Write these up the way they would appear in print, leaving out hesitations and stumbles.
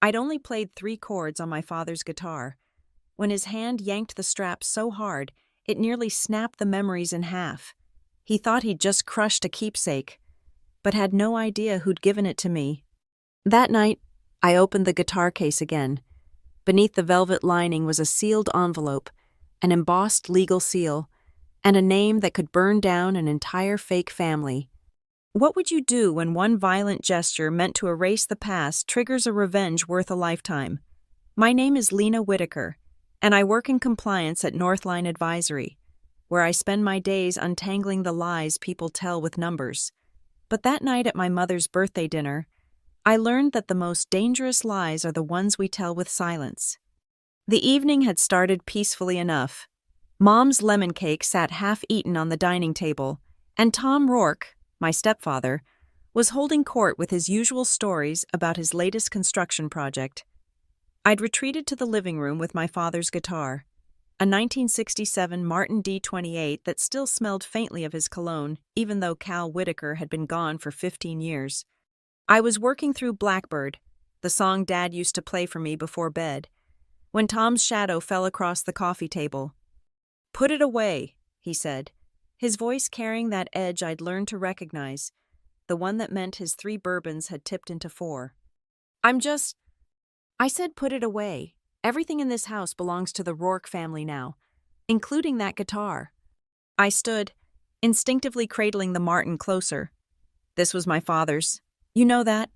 I'd only played 3 chords on my father's guitar when his hand yanked the strap so hard it nearly snapped the memories in half. He thought he'd just crushed a keepsake, but had no idea who'd given it to me. That night, I opened the guitar case again. Beneath the velvet lining was a sealed envelope, an embossed legal seal, and a name that could burn down an entire fake family. What would you do when one violent gesture meant to erase the past triggers a revenge worth a lifetime? My name is Lena Whitaker, and I work in compliance at Northline Advisory, where I spend my days untangling the lies people tell with numbers. But that night at my mother's birthday dinner, I learned that the most dangerous lies are the ones we tell with silence. The evening had started peacefully enough. Mom's lemon cake sat half-eaten on the dining table, and Tom Rourke, my stepfather, was holding court with his usual stories about his latest construction project. I'd retreated to the living room with my father's guitar, a 1967 Martin D28 that still smelled faintly of his cologne, even though Cal Whitaker had been gone for 15 years. I was working through Blackbird, the song Dad used to play for me before bed, when Tom's shadow fell across the coffee table. "Put it away," he said, his voice carrying that edge I'd learned to recognize, the one that meant his 3 bourbons had tipped into 4. I said put it away. Everything in this house belongs to the Rourke family now, including that guitar. I stood, instinctively cradling the Martin closer. This was my father's. You know that?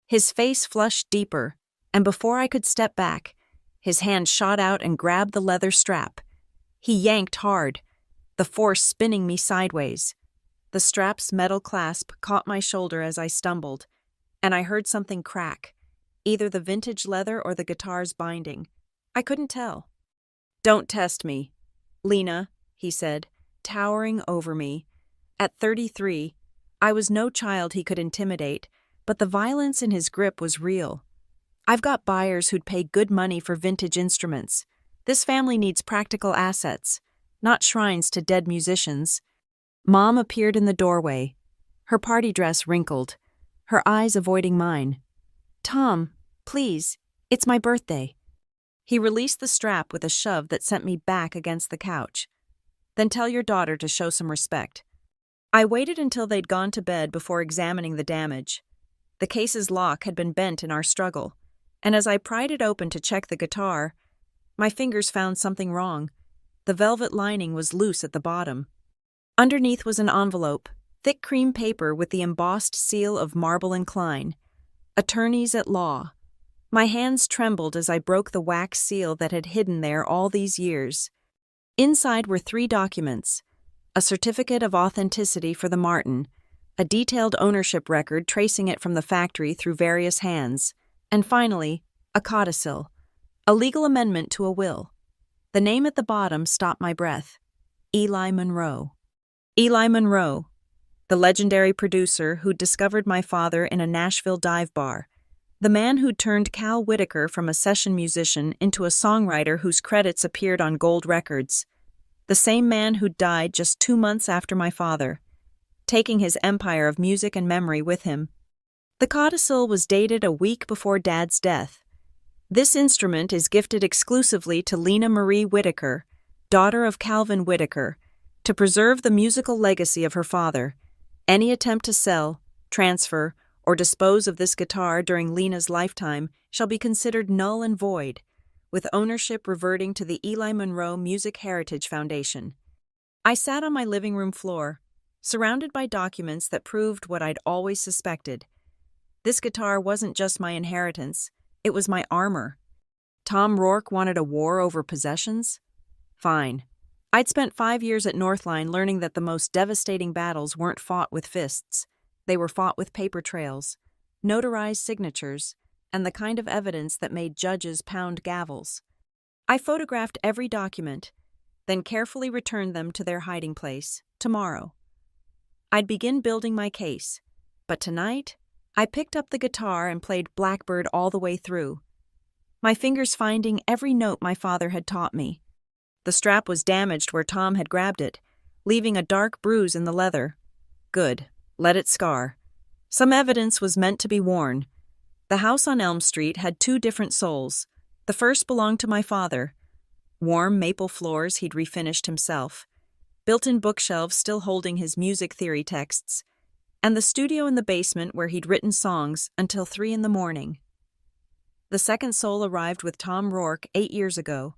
His face flushed deeper, and before I could step back, his hand shot out and grabbed the leather strap. He yanked hard, the force spinning me sideways. The strap's metal clasp caught my shoulder as I stumbled, and I heard something crack, either the vintage leather or the guitar's binding. I couldn't tell. "Don't test me, Lena," he said, towering over me. At 33, I was no child he could intimidate, but the violence in his grip was real. I've got buyers who'd pay good money for vintage instruments. This family needs practical assets, not shrines to dead musicians. Mom appeared in the doorway, her party dress wrinkled, her eyes avoiding mine. "Tom, please, it's my birthday." He released the strap with a shove that sent me back against the couch. "Then tell your daughter to show some respect." I waited until they'd gone to bed before examining the damage. The case's lock had been bent in our struggle, and as I pried it open to check the guitar, my fingers found something wrong. The velvet lining was loose at the bottom. Underneath was an envelope, thick cream paper with the embossed seal of Marble and Klein, attorneys at law. My hands trembled as I broke the wax seal that had hidden there all these years. Inside were 3 documents: a certificate of authenticity for the Martin, a detailed ownership record tracing it from the factory through various hands, and finally, a codicil, a legal amendment to a will. The name at the bottom stopped my breath. Eli Monroe. Eli Monroe, the legendary producer who'd discovered my father in a Nashville dive bar, the man who'd turned Cal Whitaker from a session musician into a songwriter whose credits appeared on gold records, the same man who'd died just 2 months after my father, taking his empire of music and memory with him. The codicil was dated a week before Dad's death. "This instrument is gifted exclusively to Lena Marie Whitaker, daughter of Calvin Whitaker, to preserve the musical legacy of her father. Any attempt to sell, transfer, or dispose of this guitar during Lena's lifetime shall be considered null and void, with ownership reverting to the Eli Monroe Music Heritage Foundation." I sat on my living room floor, surrounded by documents that proved what I'd always suspected. This guitar wasn't just my inheritance, it was my armor. Tom Rourke wanted a war over possessions? Fine. I'd spent 5 years at Northline learning that the most devastating battles weren't fought with fists. They were fought with paper trails, notarized signatures, and the kind of evidence that made judges pound gavels. I photographed every document, then carefully returned them to their hiding place, tomorrow. I'd begin building my case, but tonight, I picked up the guitar and played Blackbird all the way through, my fingers finding every note my father had taught me. The strap was damaged where Tom had grabbed it, leaving a dark bruise in the leather. Good, let it scar. Some evidence was meant to be worn. The house on Elm Street had two different souls. The first belonged to my father. Warm maple floors he'd refinished himself, built-in bookshelves still holding his music theory texts, and the studio in the basement where he'd written songs until 3 a.m. The second soul arrived with Tom Rourke 8 years ago,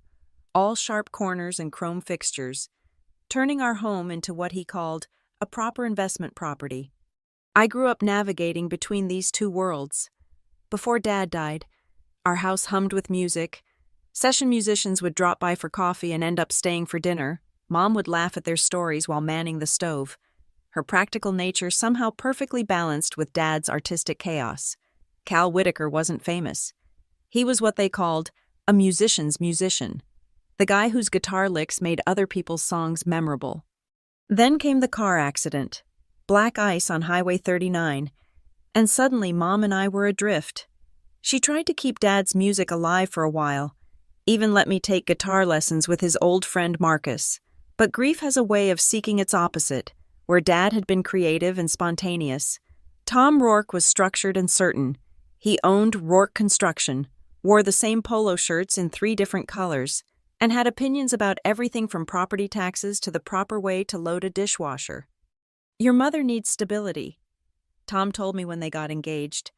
all sharp corners and chrome fixtures, turning our home into what he called a proper investment property. I grew up navigating between these two worlds. Before Dad died, our house hummed with music. Session musicians would drop by for coffee and end up staying for dinner. Mom would laugh at their stories while manning the stove. Her practical nature somehow perfectly balanced with Dad's artistic chaos. Cal Whitaker wasn't famous. He was what they called a musician's musician, the guy whose guitar licks made other people's songs memorable. Then came the car accident, black ice on Highway 39, and suddenly Mom and I were adrift. She tried to keep Dad's music alive for a while, even let me take guitar lessons with his old friend Marcus. But grief has a way of seeking its opposite. Where Dad had been creative and spontaneous, Tom Rourke was structured and certain. He owned Rourke Construction, wore the same polo shirts in 3 different colors, and had opinions about everything from property taxes to the proper way to load a dishwasher. "Your mother needs stability," Tom told me when they got engaged.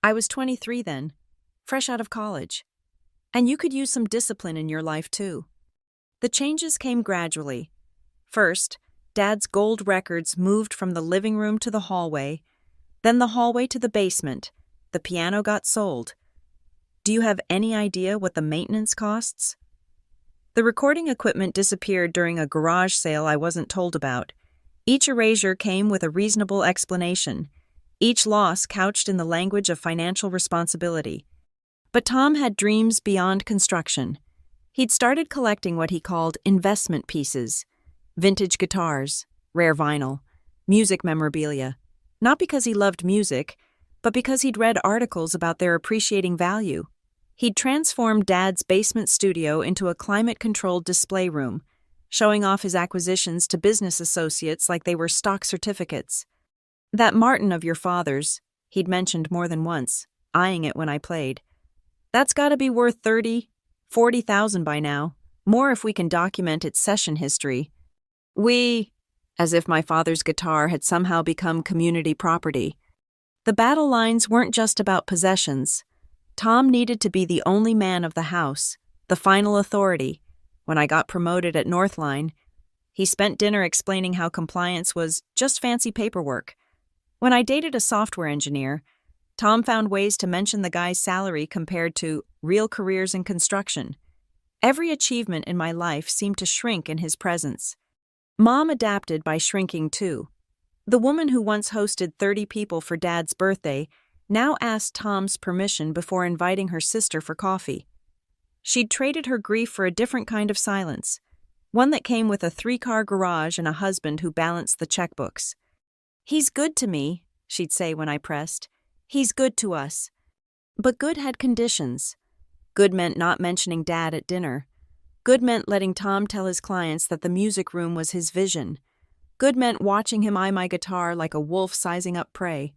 I was 23 then, fresh out of college. "And you could use some discipline in your life too." The changes came gradually. First, Dad's gold records moved from the living room to the hallway, then the hallway to the basement. The piano got sold. Do you have any idea what the maintenance costs? The recording equipment disappeared during a garage sale I wasn't told about. Each erasure came with a reasonable explanation, each loss couched in the language of financial responsibility. But Tom had dreams beyond construction. He'd started collecting what he called investment pieces, vintage guitars, rare vinyl, music memorabilia, not because he loved music, but because he'd read articles about their appreciating value. He'd transformed Dad's basement studio into a climate-controlled display room, showing off his acquisitions to business associates like they were stock certificates. "That Martin of your father's," he'd mentioned more than once, eyeing it when I played. "That's gotta be worth 30, 40,000 by now, more if we can document its session history." As if my father's guitar had somehow become community property. The battle lines weren't just about possessions. Tom needed to be the only man of the house, the final authority. When I got promoted at Northline, he spent dinner explaining how compliance was just fancy paperwork. When I dated a software engineer, Tom found ways to mention the guy's salary compared to real careers in construction. Every achievement in my life seemed to shrink in his presence. Mom adapted by shrinking too. The woman who once hosted 30 people for Dad's birthday now asked Tom's permission before inviting her sister for coffee. She'd traded her grief for a different kind of silence, one that came with a 3-car garage and a husband who balanced the checkbooks. "He's good to me," she'd say when I pressed. "He's good to us." But good had conditions. Good meant not mentioning Dad at dinner. Good meant letting Tom tell his clients that the music room was his vision. Good meant watching him eye my guitar like a wolf sizing up prey.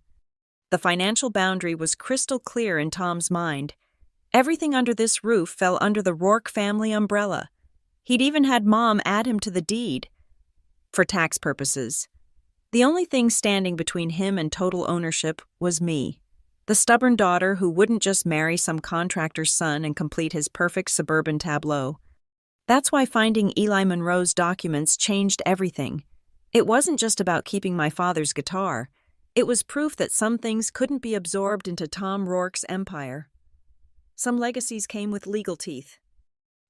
The financial boundary was crystal clear in Tom's mind. Everything under this roof fell under the Rourke family umbrella. He'd even had Mom add him to the deed. For tax purposes. The only thing standing between him and total ownership was me, the stubborn daughter who wouldn't just marry some contractor's son and complete his perfect suburban tableau. That's why finding Eli Monroe's documents changed everything. It wasn't just about keeping my father's guitar. It was proof that some things couldn't be absorbed into Tom Rourke's empire. Some legacies came with legal teeth.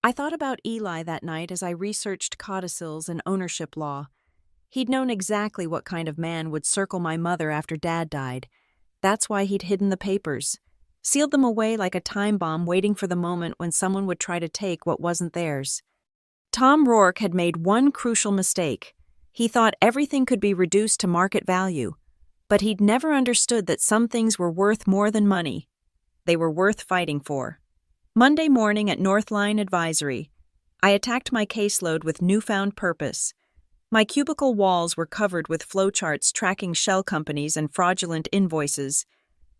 I thought about Eli that night as I researched codicils and ownership law. He'd known exactly what kind of man would circle my mother after Dad died. That's why he'd hidden the papers, sealed them away like a time bomb waiting for the moment when someone would try to take what wasn't theirs. Tom Rourke had made one crucial mistake. He thought everything could be reduced to market value, but he'd never understood that some things were worth more than money. They were worth fighting for. Monday morning at Northline Advisory, I attacked my caseload with newfound purpose. My cubicle walls were covered with flowcharts tracking shell companies and fraudulent invoices.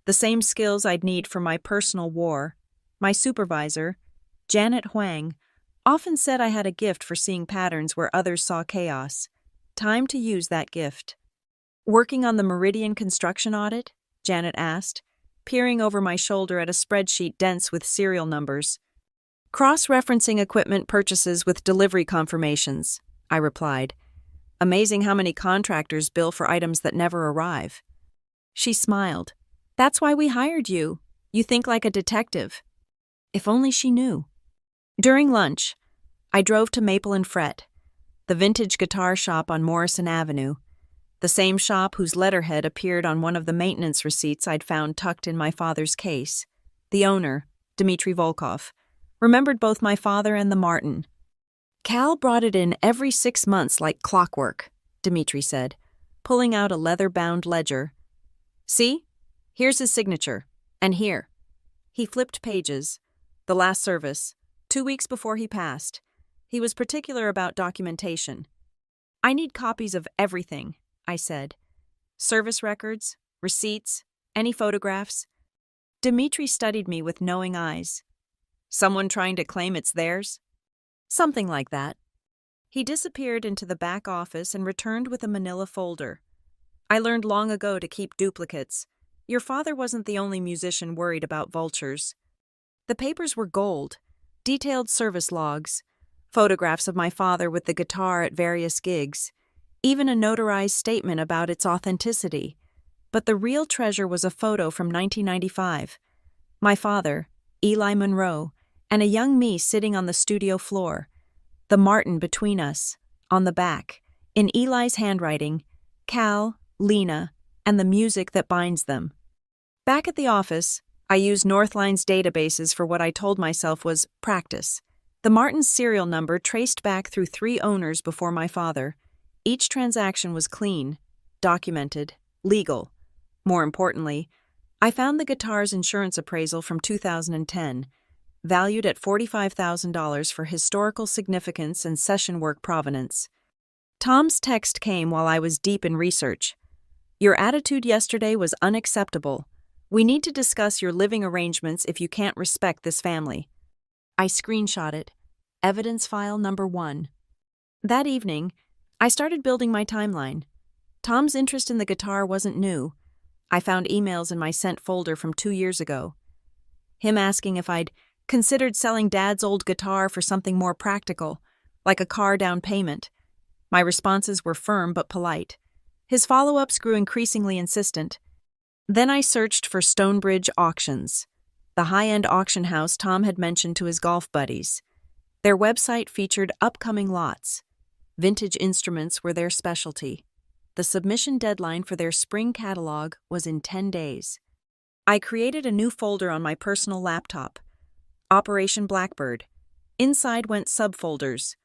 The same skills I'd need for my personal war. My supervisor, Janet Huang, often said I had a gift for seeing patterns where others saw chaos. Time to use that gift. Working on the Meridian construction audit? Janet asked, peering over my shoulder at a spreadsheet dense with serial numbers. Cross-referencing equipment purchases with delivery confirmations, I replied. Amazing how many contractors bill for items that never arrive. She smiled. That's why we hired you. You think like a detective. If only she knew. During lunch, I drove to Maple and Fret, the vintage guitar shop on Morrison Avenue, the same shop whose letterhead appeared on one of the maintenance receipts I'd found tucked in my father's case. The owner, Dmitry Volkov, remembered both my father and the Martin. Cal brought it in every 6 months like clockwork, Dmitry said, pulling out a leather-bound ledger. See? Here's his signature. And here. He flipped pages. The last service, 2 weeks before he passed. He was particular about documentation. I need copies of everything, I said. Service records, receipts, any photographs. Dmitry studied me with knowing eyes. Someone trying to claim it's theirs? Something like that. He disappeared into the back office and returned with a manila folder. I learned long ago to keep duplicates. Your father wasn't the only musician worried about vultures. The papers were gold, detailed service logs, photographs of my father with the guitar at various gigs, even a notarized statement about its authenticity. But the real treasure was a photo from 1995. My father, Eli Monroe, and a young me sitting on the studio floor. The Martin between us, on the back, in Eli's handwriting, Cal, Lena, and the music that binds them. Back at the office, I used Northline's databases for what I told myself was practice. The Martin's serial number traced back through 3 owners before my father. Each transaction was clean, documented, legal. More importantly, I found the guitar's insurance appraisal from 2010, valued at $45,000 for historical significance and session work provenance. Tom's text came while I was deep in research. Your attitude yesterday was unacceptable. We need to discuss your living arrangements if you can't respect this family. I screenshot it. Evidence file number 1. That evening, I started building my timeline. Tom's interest in the guitar wasn't new. I found emails in my sent folder from 2 years ago. Him asking if I'd considered selling Dad's old guitar for something more practical, like a car down payment. My responses were firm but polite. His follow-ups grew increasingly insistent. Then I searched for Stonebridge Auctions, the high-end auction house Tom had mentioned to his golf buddies. Their website featured upcoming lots. Vintage instruments were their specialty. The submission deadline for their spring catalog was in 10 days. I created a new folder on my personal laptop, Operation Blackbird. Inside went subfolders,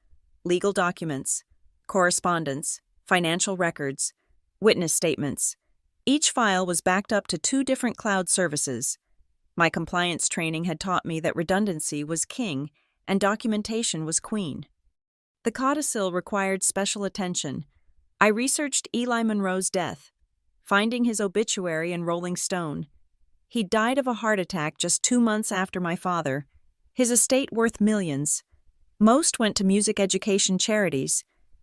legal documents, correspondence, financial records, witness statements. Each file was backed up to 2 different cloud services. My compliance training had taught me that redundancy was king and documentation was queen. The codicil required special attention. I researched Eli Monroe's death, finding his obituary in Rolling Stone. He died of a heart attack just 2 months after my father. His estate worth millions. Most went to music education charities,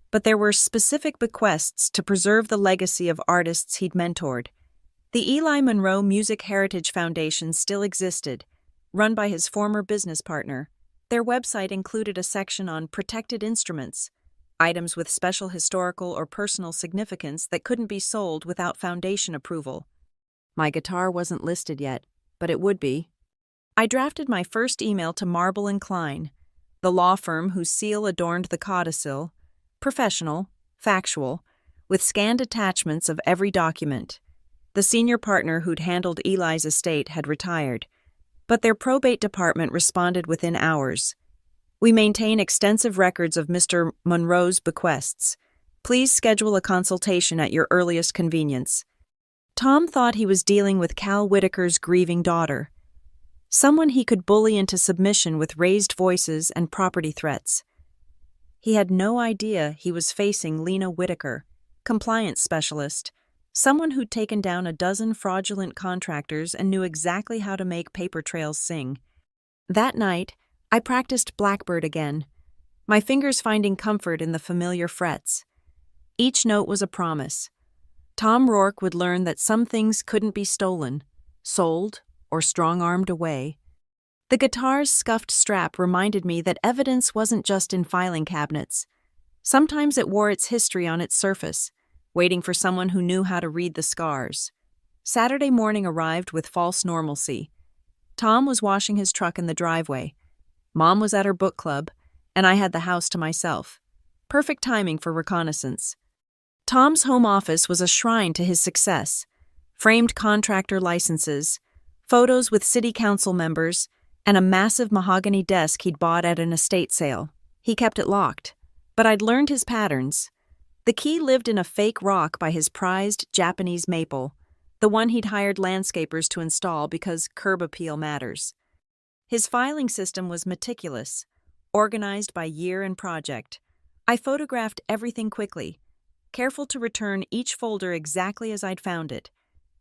but there were specific bequests to preserve the legacy of artists he'd mentored. The Eli Monroe Music Heritage Foundation still existed, run by his former business partner. Their website included a section on protected instruments, items with special historical or personal significance that couldn't be sold without foundation approval. My guitar wasn't listed yet, but it would be. I drafted my first email to Marble & Klein, the law firm whose seal adorned the codicil, professional, factual, with scanned attachments of every document. The senior partner who'd handled Eli's estate had retired, but their probate department responded within hours. We maintain extensive records of Mr. Monroe's bequests. Please schedule a consultation at your earliest convenience. Tom thought he was dealing with Cal Whitaker's grieving daughter, someone he could bully into submission with raised voices and property threats. He had no idea he was facing Lena Whitaker, compliance specialist, Someone who'd taken down a dozen fraudulent contractors and knew exactly how to make paper trails sing. That night, I practiced Blackbird again, my fingers finding comfort in the familiar frets. Each note was a promise. Tom Rourke would learn that some things couldn't be stolen, sold, or strong-armed away. The guitar's scuffed strap reminded me that evidence wasn't just in filing cabinets. Sometimes it wore its history on its surface, waiting for someone who knew how to read the scars. Saturday morning arrived with false normalcy. Tom was washing his truck in the driveway. Mom was at her book club, and I had the house to myself. Perfect timing for reconnaissance. Tom's home office was a shrine to his success. Framed contractor licenses, photos with city council members, and a massive mahogany desk he'd bought at an estate sale. He kept it locked, but I'd learned his patterns. The key lived in a fake rock by his prized Japanese maple, the one he'd hired landscapers to install because curb appeal matters. His filing system was meticulous, organized by year and project. I photographed everything quickly, careful to return each folder exactly as I'd found it.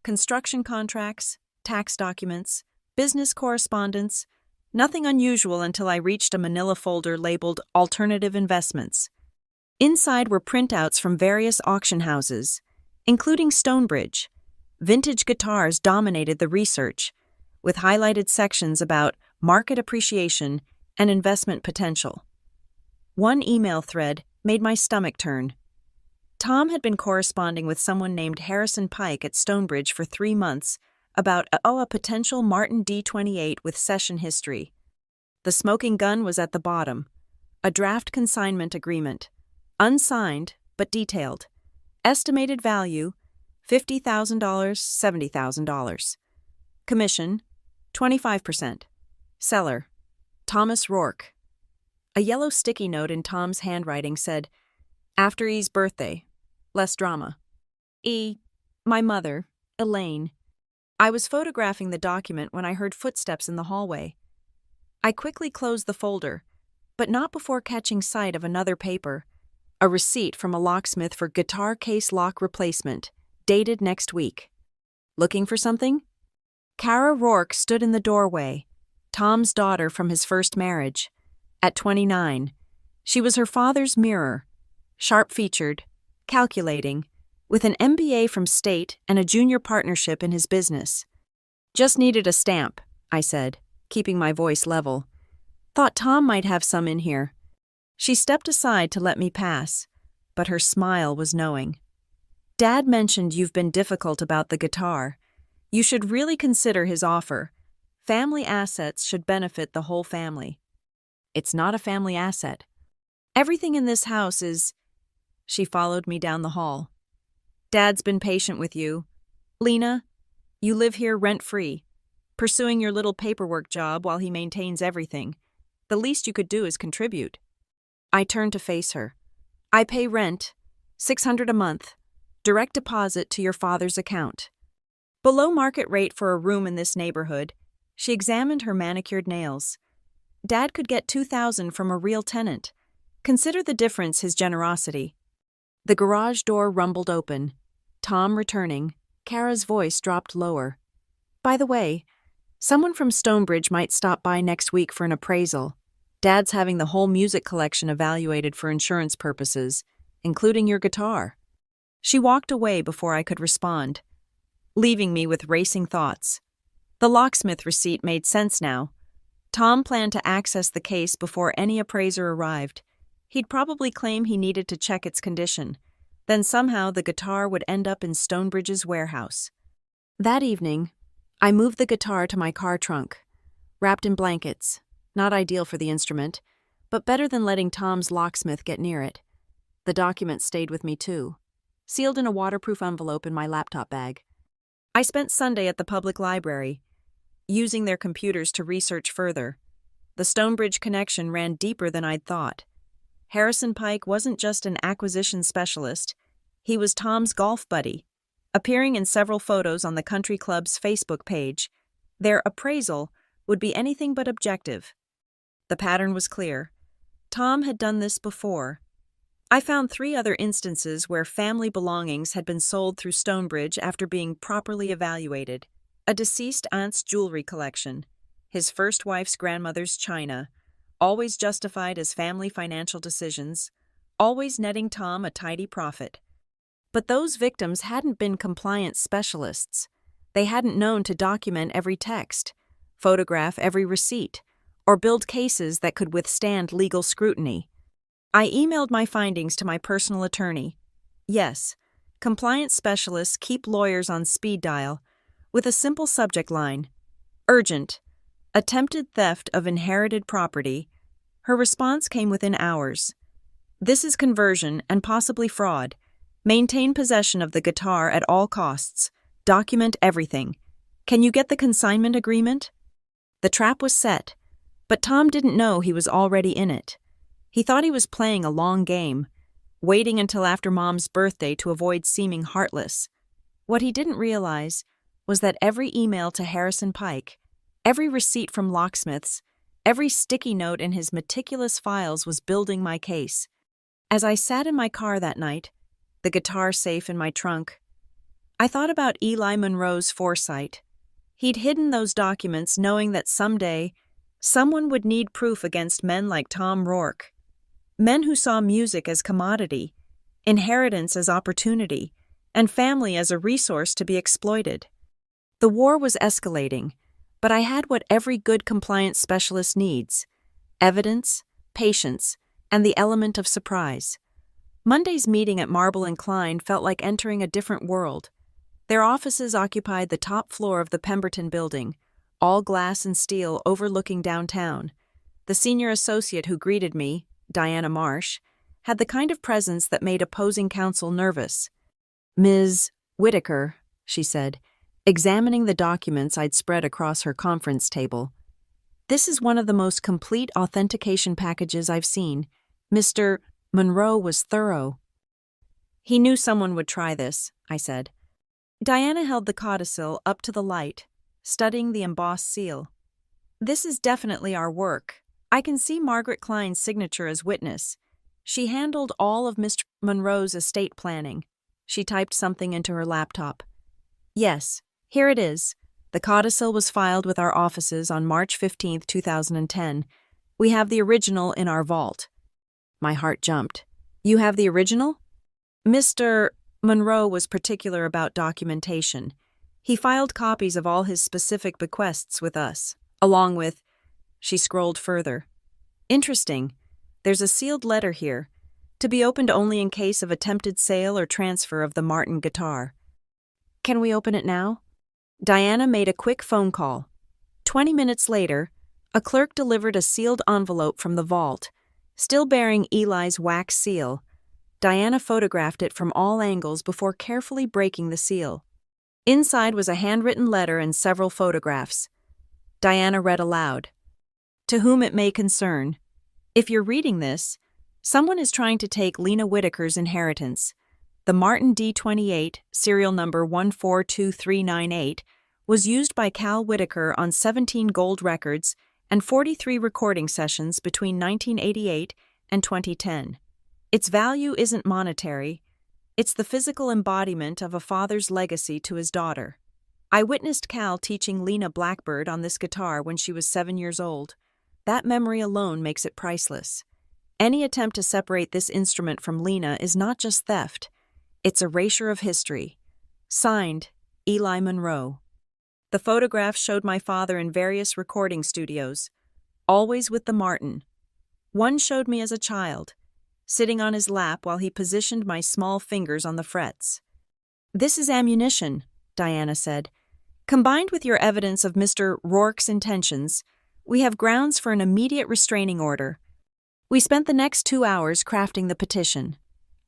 Construction contracts, tax documents, business correspondence, nothing unusual until I reached a manila folder labeled Alternative Investments. Inside were printouts from various auction houses, including Stonebridge. Vintage guitars dominated the research, with highlighted sections about market appreciation and investment potential. One email thread made my stomach turn. Tom had been corresponding with someone named Harrison Pike at Stonebridge for 3 months about a potential Martin D28 with session history. The smoking gun was at the bottom, a draft consignment agreement. Unsigned, but detailed. Estimated value, $50,000, $70,000. Commission, 25%. Seller, Thomas Rourke. A yellow sticky note in Tom's handwriting said, "After E's birthday. Less drama." My mother, Elaine. I was photographing the document when I heard footsteps in the hallway. I quickly closed the folder, but not before catching sight of another paper. A receipt from a locksmith for guitar case lock replacement, dated next week. Looking for something? Kara Rourke stood in the doorway, Tom's daughter from his first marriage. At 29, she was her father's mirror, sharp-featured, calculating, with an MBA from State and a junior partnership in his business. "Just needed a stamp," I said, keeping my voice level. "Thought Tom might have some in here." She stepped aside to let me pass, but her smile was knowing. "Dad mentioned you've been difficult about the guitar. You should really consider his offer. Family assets should benefit the whole family." "It's not a family asset. Everything in this house is—" She followed me down the hall. "Dad's been patient with you. Lena, you live here rent-free, pursuing your little paperwork job while he maintains everything. The least you could do is contribute." I turned to face her. "I pay rent, $600 a month, direct deposit to your father's account." Below market rate for a room in this neighborhood, she examined her manicured nails. "Dad could get $2,000 from a real tenant. Consider the difference his generosity." The garage door rumbled open. Tom returning, Kara's voice dropped lower. "By the way, someone from Stonebridge might stop by next week for an appraisal. Dad's having the whole music collection evaluated for insurance purposes, including your guitar." She walked away before I could respond, leaving me with racing thoughts. The locksmith receipt made sense now. Tom planned to access the case before any appraiser arrived. He'd probably claim he needed to check its condition. Then somehow the guitar would end up in Stonebridge's warehouse. That evening, I moved the guitar to my car trunk, wrapped in blankets. Not ideal for the instrument, but better than letting Tom's locksmith get near it. The document stayed with me too, sealed in a waterproof envelope in my laptop bag. I spent Sunday at the public library, using their computers to research further. The Stonebridge connection ran deeper than I'd thought. Harrison Pike wasn't just an acquisition specialist, he was Tom's golf buddy, appearing in several photos on the country club's Facebook page. Their appraisal would be anything but objective. The pattern was clear. Tom had done this before. I found 3 other instances where family belongings had been sold through Stonebridge after being properly evaluated. A deceased aunt's jewelry collection, his first wife's grandmother's china, always justified as family financial decisions, always netting Tom a tidy profit. But those victims hadn't been compliance specialists. They hadn't known to document every text, photograph every receipt, or build cases that could withstand legal scrutiny. I emailed my findings to my personal attorney. Yes, compliance specialists keep lawyers on speed dial with a simple subject line: urgent, attempted theft of inherited property. Her response came within hours. This is conversion and possibly fraud. Maintain possession of the guitar at all costs. Document everything. Can you get the consignment agreement? The trap was set, but Tom didn't know he was already in it. He thought he was playing a long game, waiting until after Mom's birthday to avoid seeming heartless. What he didn't realize was that every email to Harrison Pike, every receipt from locksmiths, every sticky note in his meticulous files was building my case. As I sat in my car that night, the guitar safe in my trunk, I thought about Eli Monroe's foresight. He'd hidden those documents knowing that someday someone would need proof against men like Tom Rourke. Men who saw music as commodity, inheritance as opportunity, and family as a resource to be exploited. The war was escalating, but I had what every good compliance specialist needs: evidence, patience, and the element of surprise. Monday's meeting at Marble and Klein felt like entering a different world. Their offices occupied the top floor of the Pemberton building, all glass and steel overlooking downtown. The senior associate who greeted me, Diana Marsh, had the kind of presence that made opposing counsel nervous. "Ms. Whitaker," she said, examining the documents I'd spread across her conference table. "This is one of the most complete authentication packages I've seen. Mr. Monroe was thorough." "He knew someone would try this," I said. Diana held the codicil up to the light, studying the embossed seal. "This is definitely our work. I can see Margaret Klein's signature as witness. She handled all of Mr. Monroe's estate planning." She typed something into her laptop. "Yes, here it is. The codicil was filed with our offices on March 15, 2010. We have the original in our vault." My heart jumped. "You have the original?" "Mr. Monroe was particular about documentation. He filed copies of all his specific bequests with us, along with—" She scrolled further. "Interesting. There's a sealed letter here, to be opened only in case of attempted sale or transfer of the Martin guitar. Can we open it now?" Diana made a quick phone call. 20 minutes later, a clerk delivered a sealed envelope from the vault, still bearing Eli's wax seal. Diana photographed it from all angles before carefully breaking the seal. Inside was a handwritten letter and several photographs. Diana read aloud. "To whom it may concern, if you're reading this, someone is trying to take Lena Whitaker's inheritance. The Martin D28, serial number 142398, was used by Cal Whitaker on 17 gold records and 43 recording sessions between 1988 and 2010. Its value isn't monetary. It's the physical embodiment of a father's legacy to his daughter. I witnessed Cal teaching Lena Blackbird on this guitar when she was 7 years old. That memory alone makes it priceless. Any attempt to separate this instrument from Lena is not just theft. It's erasure of history. Signed, Eli Monroe." The photographs showed my father in various recording studios, always with the Martin. One showed me as a child, sitting on his lap while he positioned my small fingers on the frets. "This is ammunition," Diana said. "Combined with your evidence of Mr. Rourke's intentions, we have grounds for an immediate restraining order." We spent the next 2 hours crafting the petition.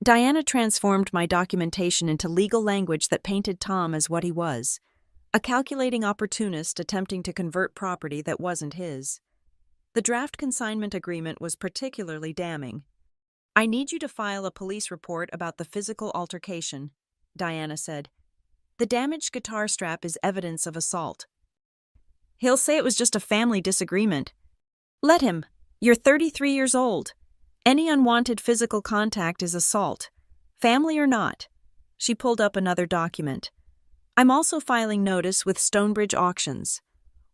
Diana transformed my documentation into legal language that painted Tom as what he was: a calculating opportunist attempting to convert property that wasn't his. The draft consignment agreement was particularly damning. "I need you to file a police report about the physical altercation," Diana said. "The damaged guitar strap is evidence of assault." "He'll say it was just a family disagreement." "Let him. You're 33 years old. Any unwanted physical contact is assault, family or not. She pulled up another document. I'm also filing notice with Stonebridge Auctions.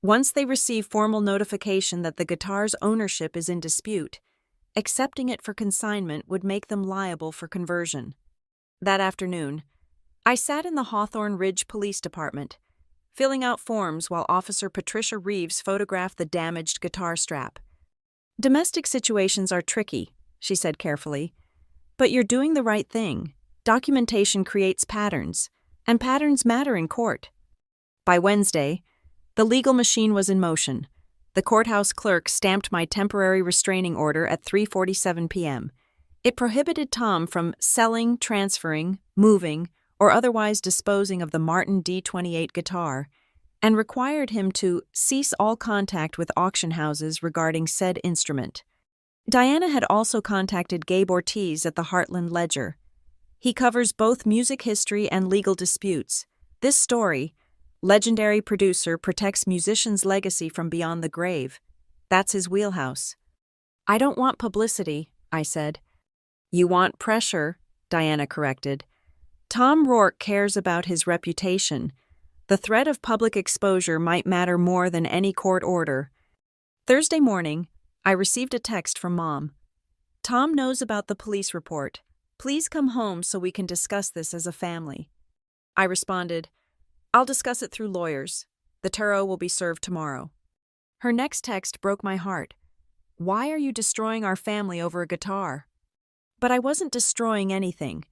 Once they receive formal notification that the guitar's ownership is in dispute, accepting it for consignment would make them liable for conversion. That afternoon, I sat in the Hawthorne Ridge Police Department, filling out forms while Officer Patricia Reeves photographed the damaged guitar strap. Domestic situations are tricky, she said carefully, but you're doing the right thing. Documentation creates patterns, and patterns matter in court. By Wednesday, the legal machine was in motion. The courthouse clerk stamped my temporary restraining order at 3:47 p.m. It prohibited Tom from selling, transferring, moving, or otherwise disposing of the Martin D28 guitar, and required him to cease all contact with auction houses regarding said instrument. Diana had also contacted Gabe Ortiz at the Heartland Ledger. He covers both music history and legal disputes. This story, legendary producer protects musicians' legacy from beyond the grave. That's his wheelhouse. I don't want publicity, I said. You want pressure, Diana corrected. Tom Rourke cares about his reputation. The threat of public exposure might matter more than any court order. Thursday morning, I received a text from Mom. Tom knows about the police report. Please come home so we can discuss this as a family. I responded, I'll discuss it through lawyers. The tarot will be served tomorrow. Her next text broke my heart. Why are you destroying our family over a guitar? But I wasn't destroying anything.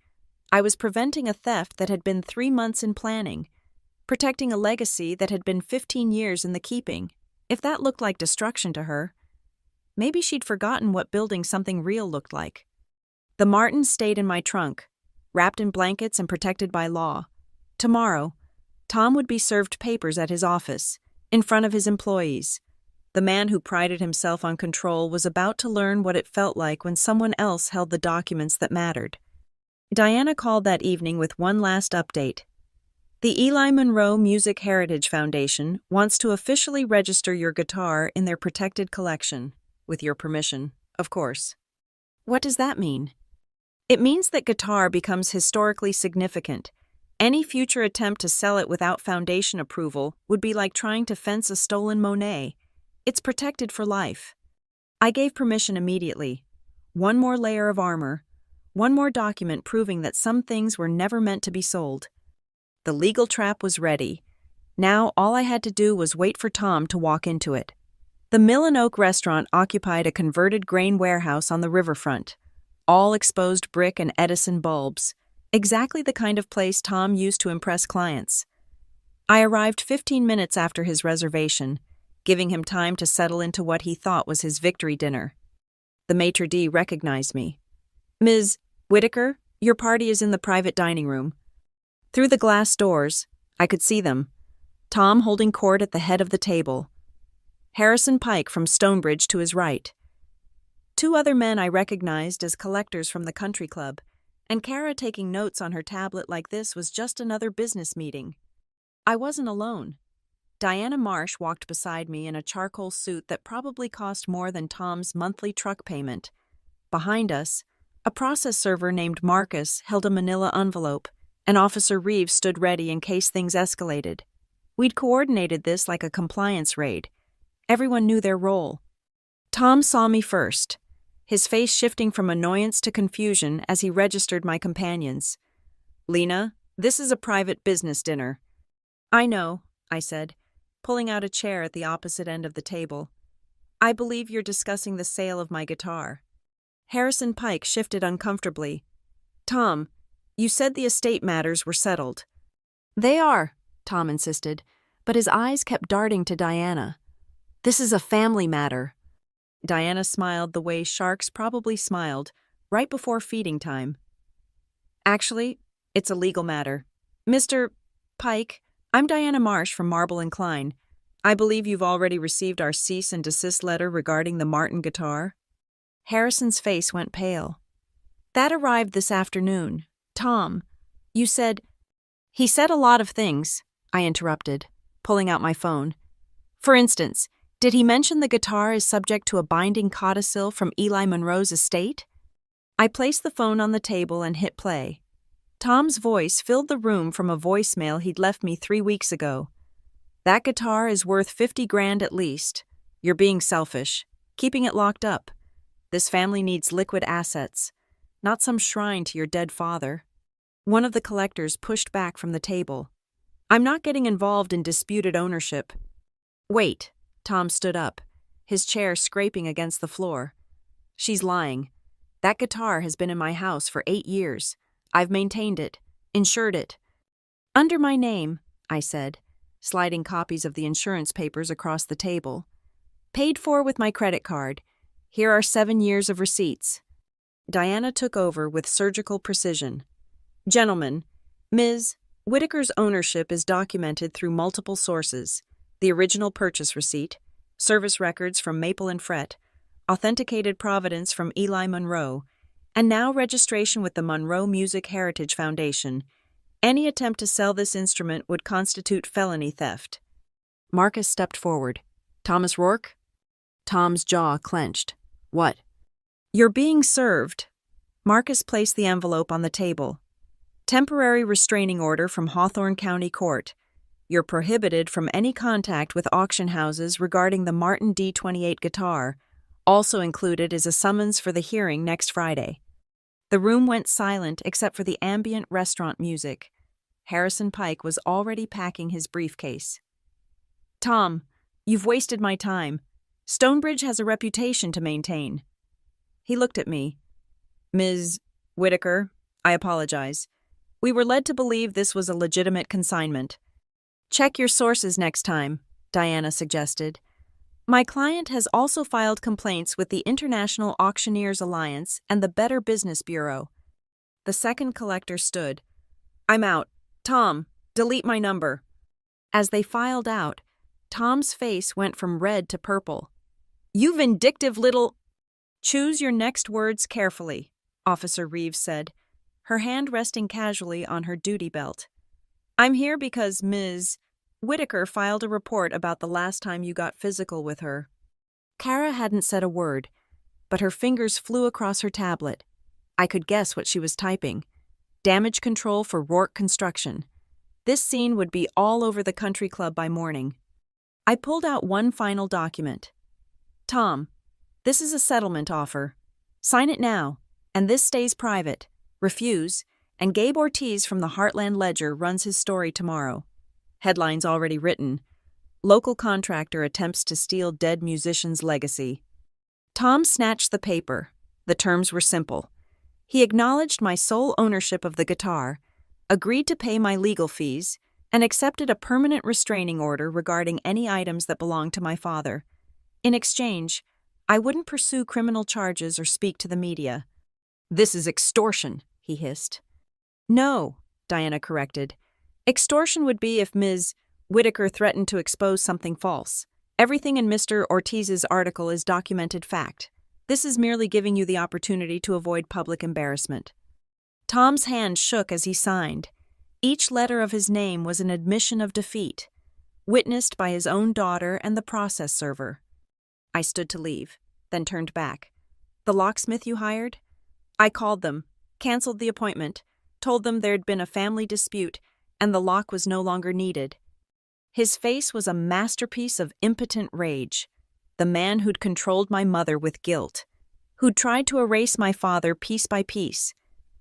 I was preventing a theft that had been 3 months in planning, protecting a legacy that had been 15 years in the keeping. If that looked like destruction to her, maybe she'd forgotten what building something real looked like. The Martins stayed in my trunk, wrapped in blankets and protected by law. Tomorrow, Tom would be served papers at his office, in front of his employees. The man who prided himself on control was about to learn what it felt like when someone else held the documents that mattered. Diana called that evening with one last update. The Eli Monroe Music Heritage Foundation wants to officially register your guitar in their protected collection, with your permission, of course. What does that mean? It means that guitar becomes historically significant. Any future attempt to sell it without foundation approval would be like trying to fence a stolen Monet. It's protected for life. I gave permission immediately. One more layer of armor. One more document proving that some things were never meant to be sold. The legal trap was ready. Now all I had to do was wait for Tom to walk into it. The Mill and Oak restaurant occupied a converted grain warehouse on the riverfront. All exposed brick and Edison bulbs. Exactly the kind of place Tom used to impress clients. I arrived 15 minutes after his reservation, giving him time to settle into what he thought was his victory dinner. The maitre d' recognized me. Ms. Whitaker, your party is in the private dining room. Through the glass doors, I could see them. Tom holding court at the head of the table. Harrison Pike from Stonebridge to his right. 2 other men I recognized as collectors from the country club, and Kara taking notes on her tablet like this was just another business meeting. I wasn't alone. Diana Marsh walked beside me in a charcoal suit that probably cost more than Tom's monthly truck payment. Behind us, a process server named Marcus held a manila envelope, and Officer Reeves stood ready in case things escalated. We'd coordinated this like a compliance raid. Everyone knew their role. Tom saw me first, his face shifting from annoyance to confusion as he registered my companions. Lena, this is a private business dinner. I know, I said, pulling out a chair at the opposite end of the table. I believe you're discussing the sale of my guitar. Harrison Pike shifted uncomfortably. Tom, you said the estate matters were settled. They are, Tom insisted, but his eyes kept darting to Diana. This is a family matter. Diana smiled the way sharks probably smiled, right before feeding time. Actually, it's a legal matter. Mr. Pike, I'm Diana Marsh from Marble and Klein. I believe you've already received our cease and desist letter regarding the Martin guitar. Harrison's face went pale. That arrived this afternoon. Tom, you said... He said a lot of things, I interrupted, pulling out my phone. For instance, did he mention the guitar is subject to a binding codicil from Eli Monroe's estate? I placed the phone on the table and hit play. Tom's voice filled the room from a voicemail he'd left me 3 weeks ago. "That guitar is worth 50 grand at least. You're being selfish, keeping it locked up. This family needs liquid assets, not some shrine to your dead father." One of the collectors pushed back from the table. "I'm not getting involved in disputed ownership." "Wait." Tom stood up, his chair scraping against the floor. "She's lying. That guitar has been in my house for 8 years. I've maintained it, insured it." "Under my name," I said, sliding copies of the insurance papers across the table. "Paid for with my credit card. Here are 7 years of receipts." Diana took over with surgical precision. "Gentlemen, Ms. Whitaker's ownership is documented through multiple sources: the original purchase receipt, service records from Maple and Fret, authenticated providence from Eli Monroe, and now registration with the Monroe Music Heritage Foundation. Any attempt to sell this instrument would constitute felony theft." Marcus stepped forward. "Thomas Rourke?" Tom's jaw clenched. "What?" "You're being served." Marcus placed the envelope on the table. "Temporary restraining order from Hawthorne County Court. You're prohibited from any contact with auction houses regarding the Martin D28 guitar. Also included is a summons for the hearing next Friday." The room went silent except for the ambient restaurant music. Harrison Pike was already packing his briefcase. "Tom, you've wasted my time. Stonebridge has a reputation to maintain." He looked at me. "Ms. Whitaker, I apologize. We were led to believe this was a legitimate consignment." "Check your sources next time," Diana suggested. "My client has also filed complaints with the International Auctioneers Alliance and the Better Business Bureau." The second collector stood. "I'm out. Tom, delete my number." As they filed out, Tom's face went from red to purple. "You vindictive little—" "Choose your next words carefully," Officer Reeves said, her hand resting casually on her duty belt. "I'm here because Ms. Whitaker filed a report about the last time you got physical with her." Kara hadn't said a word, but her fingers flew across her tablet. I could guess what she was typing. Damage control for Rourke Construction. This scene would be all over the country club by morning. I pulled out one final document. "Tom, this is a settlement offer. Sign it now, and this stays private. Refuse, and Gabe Ortiz from the Heartland Ledger runs his story tomorrow. Headlines already written. Local contractor attempts to steal dead musician's legacy." Tom snatched the paper. The terms were simple. He acknowledged my sole ownership of the guitar, agreed to pay my legal fees, and accepted a permanent restraining order regarding any items that belonged to my father. In exchange, I wouldn't pursue criminal charges or speak to the media. "This is extortion," he hissed. "No," Diana corrected. "Extortion would be if Ms. Whitaker threatened to expose something false. Everything in Mr. Ortiz's article is documented fact. This is merely giving you the opportunity to avoid public embarrassment." Tom's hand shook as he signed. Each letter of his name was an admission of defeat, witnessed by his own daughter and the process server. I stood to leave, then turned back. "The locksmith you hired?" I called them, canceled the appointment, told them there'd been a family dispute, and the lock was no longer needed. His face was a masterpiece of impotent rage. The man who'd controlled my mother with guilt, who'd tried to erase my father piece by piece,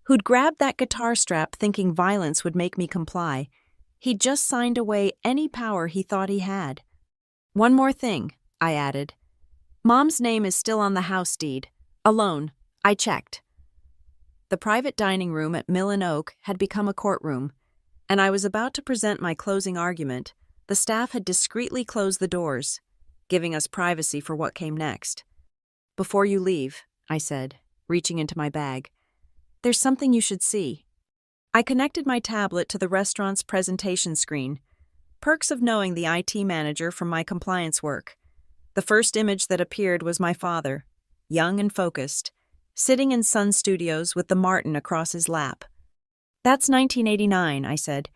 who'd grabbed that guitar strap thinking violence would make me comply. He'd just signed away any power he thought he had. "One more thing," I added. "Mom's name is still on the house deed. Alone. I checked." The private dining room at Mill and Oak had become a courtroom, and I was about to present my closing argument. The staff had discreetly closed the doors, giving us privacy for what came next. "Before you leave," I said, reaching into my bag, "there's something you should see." I connected my tablet to the restaurant's presentation screen. Perks of knowing the IT manager from my compliance work. The first image that appeared was my father, young and focused, sitting in Sun Studios with the Martin across his lap. "That's 1989, I said.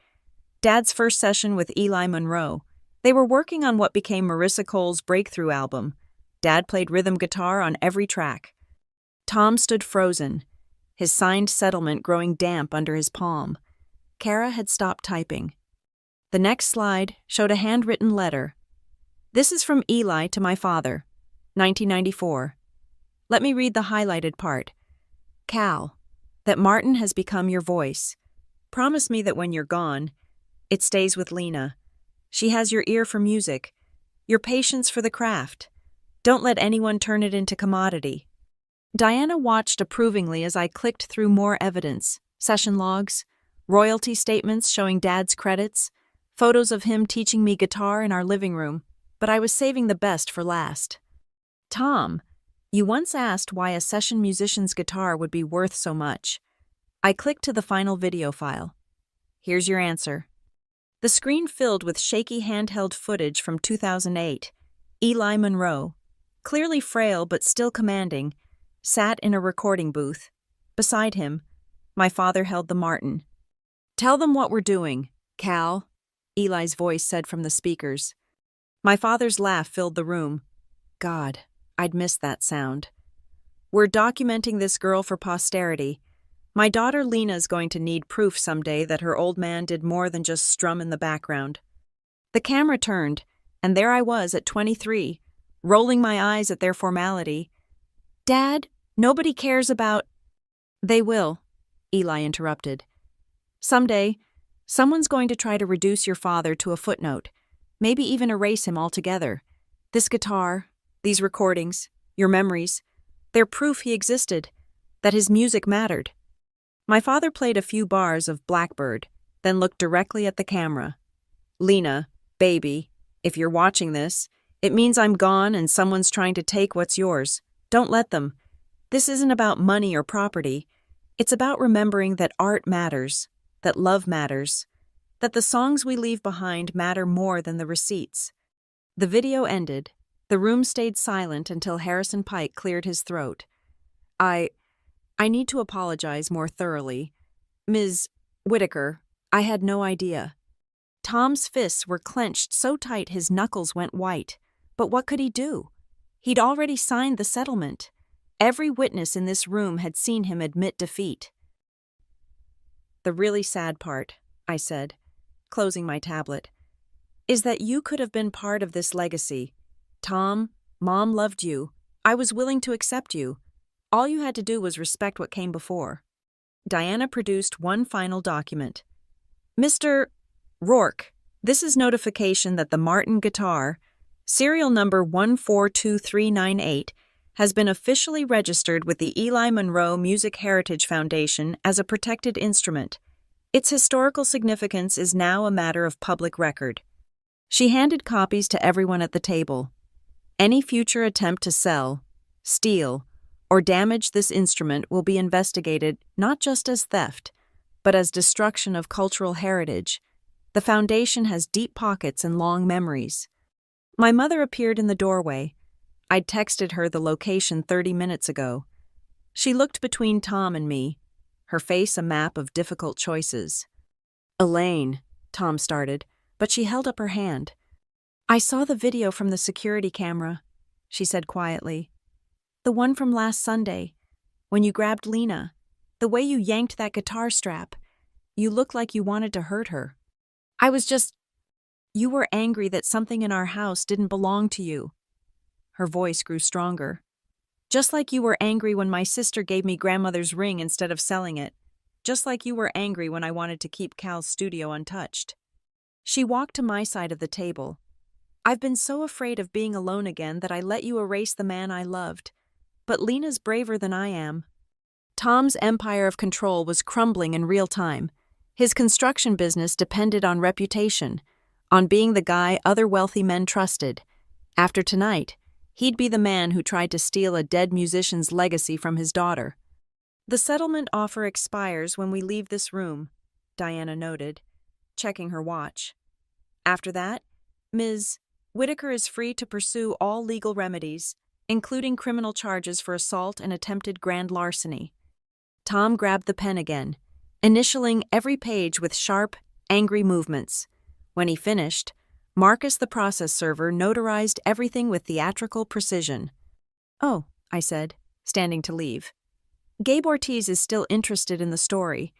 Dad's first session with Eli Monroe. They were working on what became Marissa Cole's breakthrough album. Dad played rhythm guitar on every track." Tom stood frozen, his signed settlement growing damp under his palm. Kara had stopped typing. The next slide showed a handwritten letter. "This is from Eli to my father, 1994. Let me read the highlighted part. Cal, that Martin has become your voice. Promise me that when you're gone, it stays with Lena. She has your ear for music, your patience for the craft. Don't let anyone turn it into commodity." Diana watched approvingly as I clicked through more evidence, session logs, royalty statements showing Dad's credits, photos of him teaching me guitar in our living room, but I was saving the best for last. "Tom, you once asked why a session musician's guitar would be worth so much." I clicked to the final video file. "Here's your answer." The screen filled with shaky handheld footage from 2008. Eli Monroe, clearly frail but still commanding, sat in a recording booth. Beside him, my father held the Martin. "Tell them what we're doing, Cal," Eli's voice said from the speakers. My father's laugh filled the room. God, I'd missed that sound. "We're documenting this girl for posterity. My daughter Lena's going to need proof someday that her old man did more than just strum in the background." The camera turned, and there I was at 23, rolling my eyes at their formality. "Dad, nobody cares about—" "They will," Eli interrupted. "Someday, someone's going to try to reduce your father to a footnote, maybe even erase him altogether. This guitar, these recordings, your memories, they're proof he existed, that his music mattered." My father played a few bars of Blackbird, then looked directly at the camera. "Lena, baby, if you're watching this, it means I'm gone and someone's trying to take what's yours. Don't let them. This isn't about money or property. It's about remembering that art matters, that love matters, that the songs we leave behind matter more than the receipts." The video ended. The room stayed silent until Harrison Pike cleared his throat. I need to apologize more thoroughly. Ms. Whitaker, I had no idea." Tom's fists were clenched so tight his knuckles went white. But what could he do? He'd already signed the settlement. Every witness in this room had seen him admit defeat. "The really sad part," I said, closing my tablet, "is that you could have been part of this legacy. Tom, Mom loved you. I was willing to accept you. All you had to do was respect what came before." Diana produced one final document. "Mr. Rourke, this is notification that the Martin guitar, serial number 142398, has been officially registered with the Eli Monroe Music Heritage Foundation as a protected instrument. Its historical significance is now a matter of public record." She handed copies to everyone at the table. "Any future attempt to sell, steal, or damage this instrument will be investigated not just as theft, but as destruction of cultural heritage. The foundation has deep pockets and long memories." My mother appeared in the doorway. I'd texted her the location 30 minutes ago. She looked between Tom and me, her face a map of difficult choices. "Elaine," Tom started, but she held up her hand. "I saw the video from the security camera," she said quietly. "The one from last Sunday, when you grabbed Lena, the way you yanked that guitar strap. You looked like you wanted to hurt her. I was just... You were angry that something in our house didn't belong to you." Her voice grew stronger. "Just like you were angry when my sister gave me grandmother's ring instead of selling it. Just like you were angry when I wanted to keep Cal's studio untouched." She walked to my side of the table. "I've been so afraid of being alone again that I let you erase the man I loved. But Lena's braver than I am." Tom's empire of control was crumbling in real time. His construction business depended on reputation, on being the guy other wealthy men trusted. After tonight, he'd be the man who tried to steal a dead musician's legacy from his daughter. "The settlement offer expires when we leave this room," Diana noted, checking her watch. "After that, Ms. Whitaker is free to pursue all legal remedies, including criminal charges for assault and attempted grand larceny." Tom grabbed the pen again, initialing every page with sharp, angry movements. When he finished, Marcus the process server notarized everything with theatrical precision. "Oh," I said, standing to leave. Gabe Ortiz is still interested in the story,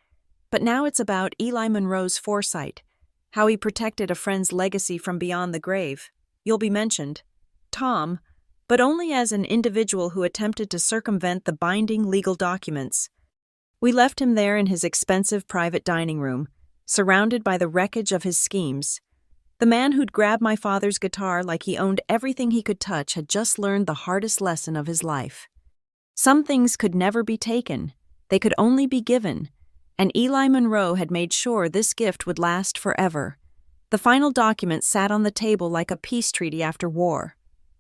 but now it's about Eli Monroe's foresight, how he protected a friend's legacy from beyond the grave. You'll be mentioned, Tom, but only as an individual who attempted to circumvent the binding legal documents. We left him there in his expensive private dining room, surrounded by the wreckage of his schemes. The man who'd grabbed my father's guitar like he owned everything he could touch had just learned the hardest lesson of his life. Some things could never be taken, they could only be given, and Eli Monroe had made sure this gift would last forever. The final document sat on the table like a peace treaty after war.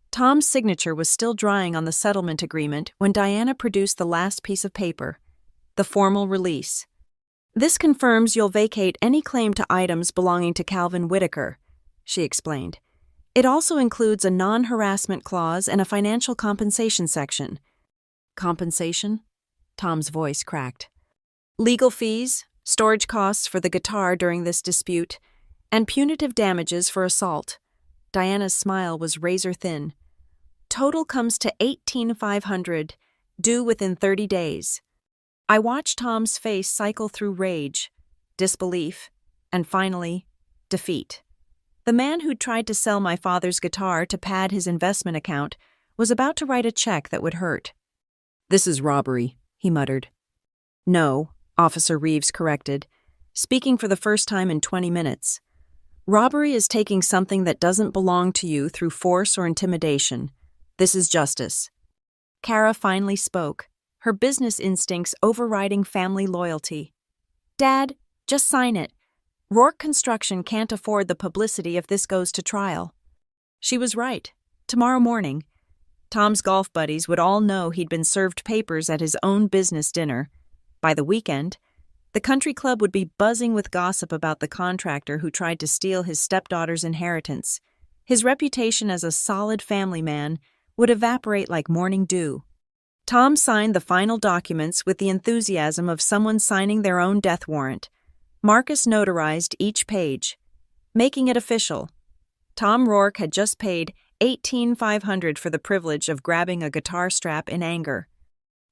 Tom's signature was still drying on the settlement agreement when Diana produced the last piece of paper, the formal release. This confirms you'll vacate any claim to items belonging to Calvin Whitaker, she explained. It also includes a non-harassment clause and a financial compensation section. Compensation? Tom's voice cracked. Legal fees, storage costs for the guitar during this dispute, and punitive damages for assault. Diana's smile was razor-thin. Total comes to $18,500, due within 30 days. I watched Tom's face cycle through rage, disbelief, and finally, defeat. The man who'd tried to sell my father's guitar to pad his investment account was about to write a check that would hurt. "This is robbery," he muttered. "No," Officer Reeves corrected, speaking for the first time in 20 minutes. "Robbery is taking something that doesn't belong to you through force or intimidation. This is justice." Kara finally spoke, her business instincts overriding family loyalty. "Dad, just sign it. Rourke Construction can't afford the publicity if this goes to trial." She was right. Tomorrow morning, Tom's golf buddies would all know he'd been served papers at his own business dinner. By the weekend, the country club would be buzzing with gossip about the contractor who tried to steal his stepdaughter's inheritance. His reputation as a solid family man would evaporate like morning dew. Tom signed the final documents with the enthusiasm of someone signing their own death warrant. Marcus notarized each page, making it official. Tom Rourke had just paid $18,500 for the privilege of grabbing a guitar strap in anger.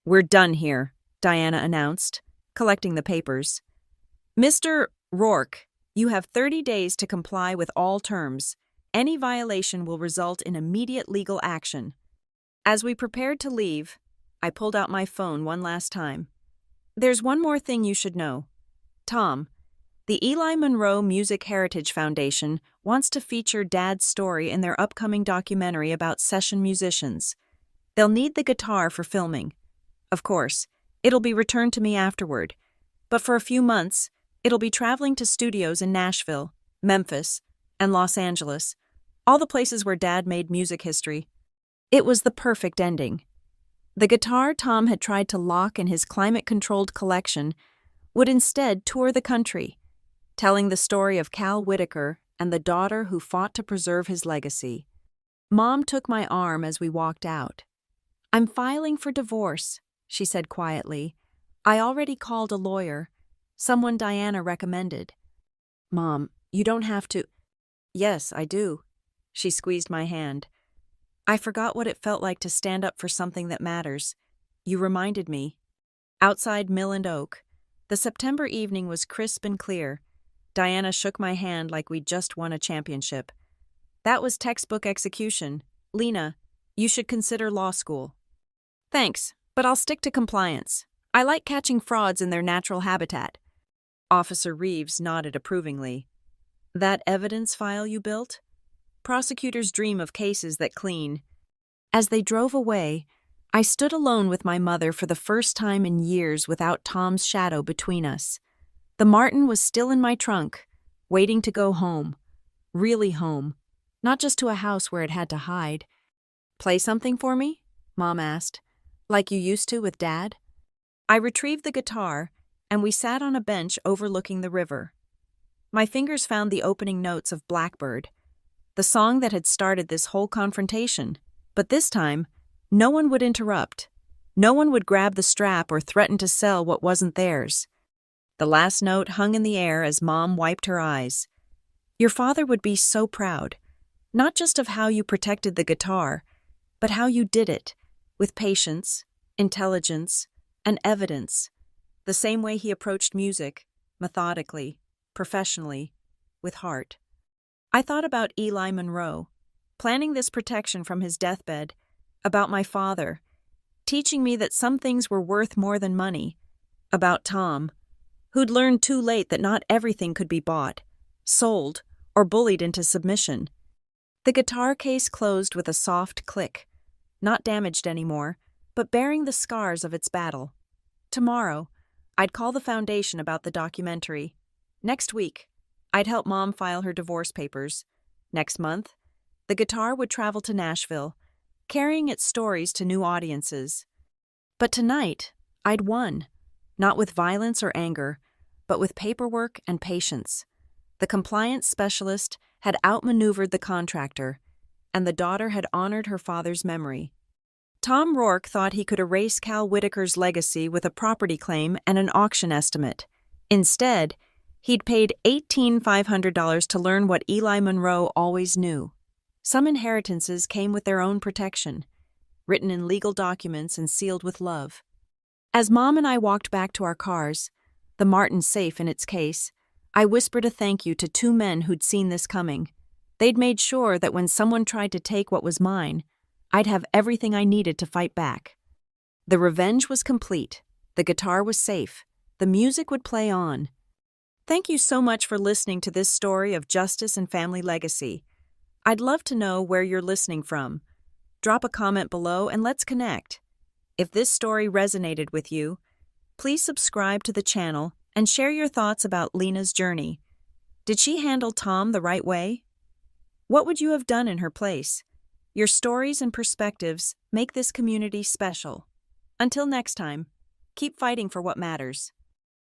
"We're done here," Diana announced, collecting the papers. "Mr. Rourke, you have 30 days to comply with all terms. Any violation will result in immediate legal action." As we prepared to leave, I pulled out my phone one last time. "There's one more thing you should know. Tom, the Eli Monroe Music Heritage Foundation wants to feature Dad's story in their upcoming documentary about session musicians. They'll need the guitar for filming. Of course, it'll be returned to me afterward, but for a few months, it'll be traveling to studios in Nashville, Memphis, and Los Angeles, all the places where Dad made music history." It was the perfect ending. The guitar Tom had tried to lock in his climate-controlled collection would instead tour the country, telling the story of Cal Whitaker and the daughter who fought to preserve his legacy. Mom took my arm as we walked out. "I'm filing for divorce," she said quietly. "I already called a lawyer, someone Diana recommended." "Mom, you don't have to—" "Yes, I do." She squeezed my hand. "I forgot what it felt like to stand up for something that matters. You reminded me." Outside Mill and Oak, the September evening was crisp and clear. Diana shook my hand like we'd just won a championship. "That was textbook execution. Lena, you should consider law school." "Thanks, but I'll stick to compliance. I like catching frauds in their natural habitat." Officer Reeves nodded approvingly. "That evidence file you built? Prosecutors dream of cases that clean." As they drove away, I stood alone with my mother for the first time in years without Tom's shadow between us. The Martin was still in my trunk, waiting to go home. Really home, not just to a house where it had to hide. "Play something for me?" Mom asked. "Like you used to with Dad?" I retrieved the guitar, and we sat on a bench overlooking the river. My fingers found the opening notes of Blackbird, the song that had started this whole confrontation. But this time, no one would interrupt. No one would grab the strap or threaten to sell what wasn't theirs. The last note hung in the air as Mom wiped her eyes. "Your father would be so proud, not just of how you protected the guitar, but how you did it, with patience, intelligence, and evidence, the same way he approached music, methodically, professionally, with heart. I thought about Eli Monroe, planning this protection from his deathbed, about my father, teaching me that some things were worth more than money, about Tom, who'd learned too late that not everything could be bought, sold, or bullied into submission. The guitar case closed with a soft click, not damaged anymore, but bearing the scars of its battle. Tomorrow, I'd call the foundation about the documentary. Next week, I'd help Mom file her divorce papers. Next month, the guitar would travel to Nashville, carrying its stories to new audiences. But tonight, I'd won, not with violence or anger, but with paperwork and patience. The compliance specialist had outmaneuvered the contractor, and the daughter had honored her father's memory. Tom Rourke thought he could erase Cal Whitaker's legacy with a property claim and an auction estimate. Instead, he'd paid $18,500 to learn what Eli Monroe always knew. Some inheritances came with their own protection, written in legal documents and sealed with love. As Mom and I walked back to our cars, the Martin safe in its case, I whispered a thank you to two men who'd seen this coming. They'd made sure that when someone tried to take what was mine, I'd have everything I needed to fight back. The revenge was complete. The guitar was safe. The music would play on. Thank you so much for listening to this story of justice and family legacy. I'd love to know where you're listening from. Drop a comment below and let's connect. If this story resonated with you, please subscribe to the channel and share your thoughts about Lena's journey. Did she handle Tom the right way? What would you have done in her place? Your stories and perspectives make this community special. Until next time, keep fighting for what matters.